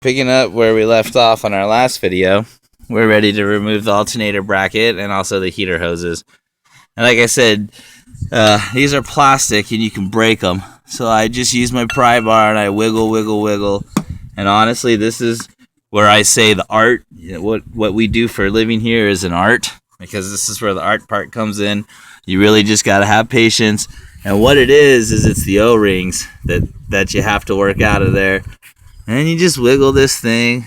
Picking up where we left off on our last video, we're ready to remove the alternator bracket and also the heater hoses. And like I said, these are plastic and you can break them. So I just use my pry bar and I wiggle. And honestly, this is where I say the art, what we do for a living here is an art, because this is where the art part comes in. You really just got to have patience. And what it is it's the O-rings that you have to work out of there. And you just wiggle this thing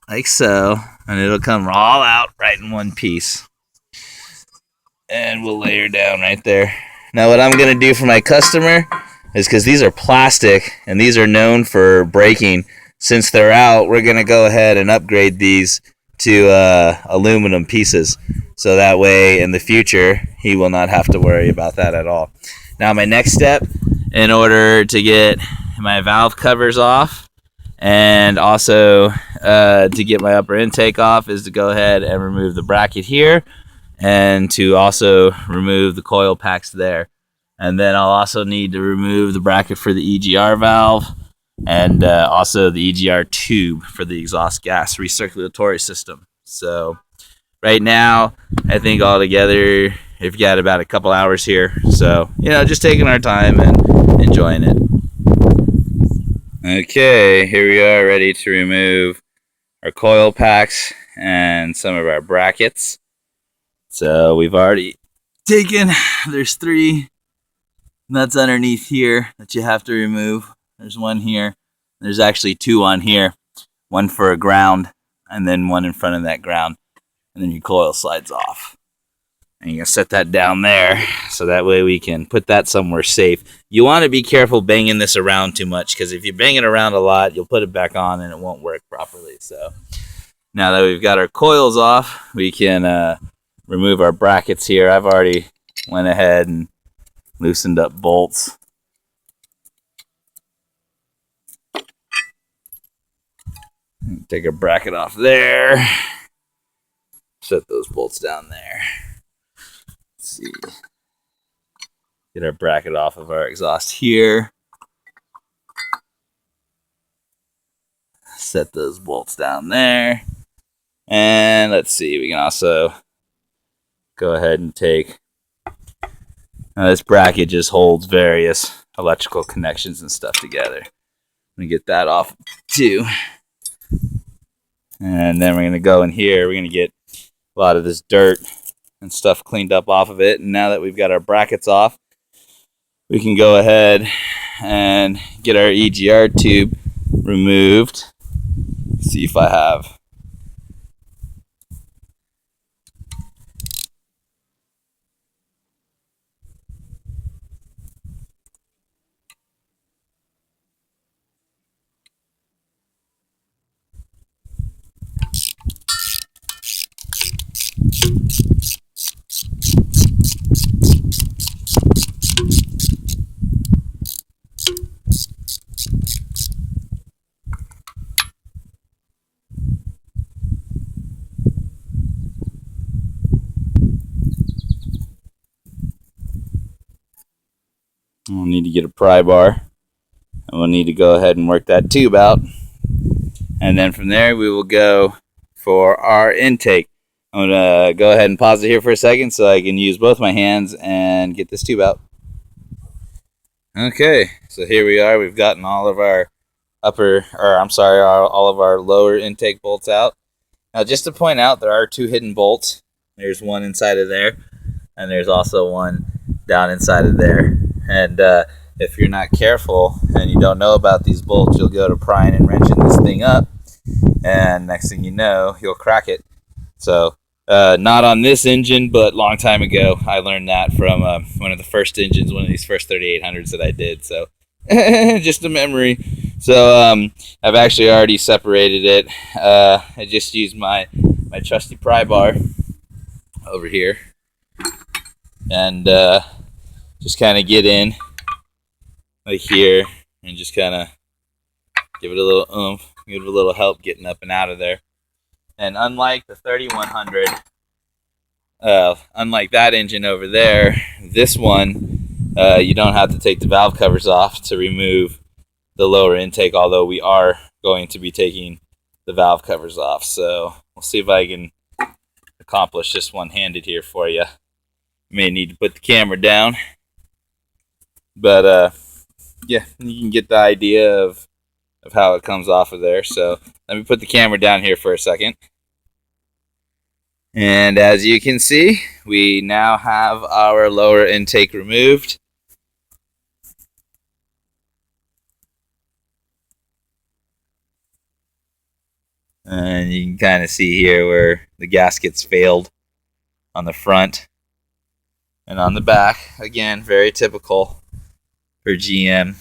like so, and it'll come all out right in one piece. And we'll lay her down right there. Now what I'm going to do for my customer is, because these are plastic and these are known for breaking, since they're out, we're going to go ahead and upgrade these to aluminum pieces. So that way in the future, he will not have to worry about that at all. Now my next step, in order to get my valve covers off and also to get my upper intake off, is to go ahead and remove the bracket here and to also remove the coil packs there. And then I'll also need to remove the bracket for the EGR valve and also the EGR tube for the exhaust gas recirculatory system. So right now, I think altogether, we've got about a couple hours here. So, just taking our time and enjoying it. Okay, here we are ready to remove our coil packs and some of our brackets. So we've already taken, there's 3 nuts underneath here that you have to remove. There's one here. There's actually 2 on here. One for a ground and then one in front of that ground. And then your coil slides off. And you're going to set that down there so that way we can put that somewhere safe. You want to be careful banging this around too much, because if you bang it around a lot, you'll put it back on and it won't work properly. So now that we've got our coils off, we can remove our brackets here. I've already went ahead and loosened up bolts. Take a bracket off there. Set those bolts down there. Let's see. Get our bracket off of our exhaust here. Set those bolts down there. And let's see, we can also go ahead and take, now this bracket just holds various electrical connections and stuff together. Let me get that off too. And then we're going to go in here. We're going to get a lot of this dirt and stuff cleaned up off of it. And now that we've got our brackets off, we can go ahead and get our EGR tube removed. Let's see if I have. We'll need to get a pry bar, and we'll need to go ahead and work that tube out. And then from there, we will go for our intake. I'm going to go ahead and pause it here for a second so I can use both my hands and get this tube out. Okay, so here we are. We've gotten all of our all of our lower intake bolts out. Now, just to point out, there are 2 hidden bolts. There's one inside of there, and there's also one down inside of there. And if you're not careful and you don't know about these bolts, you'll go to prying and wrenching this thing up, and next thing you know, you'll crack it. So not on this engine, but a long time ago, I learned that from one of the first engines, one of these first 3800s that I did. So just a memory. So I've actually already separated it. I just used my trusty pry bar over here, and just kind of get in like here and just kind of give it a little oomph, give it a little help getting up and out of there. And unlike the 3100, unlike that engine over there, this one, you don't have to take the valve covers off to remove the lower intake, although we are going to be taking the valve covers off. So we'll see if I can accomplish this one-handed here for you. May need to put the camera down, but yeah, you can get the idea of how it comes off of there. So let me put the camera down here for a second. And as you can see, we now have our lower intake removed. And you can kind of see here where the gaskets failed on the front and on the back. Again, very typical for GM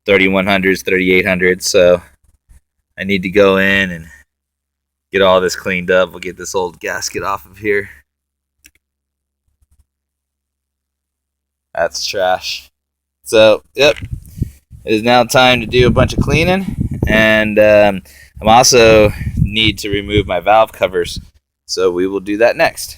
3100s, 3800s. So I need to go in and get all this cleaned up. We'll get this old gasket off of here. That's trash. So, yep, it is now time to do a bunch of cleaning. And I'm also need to remove my valve covers. So we will do that next.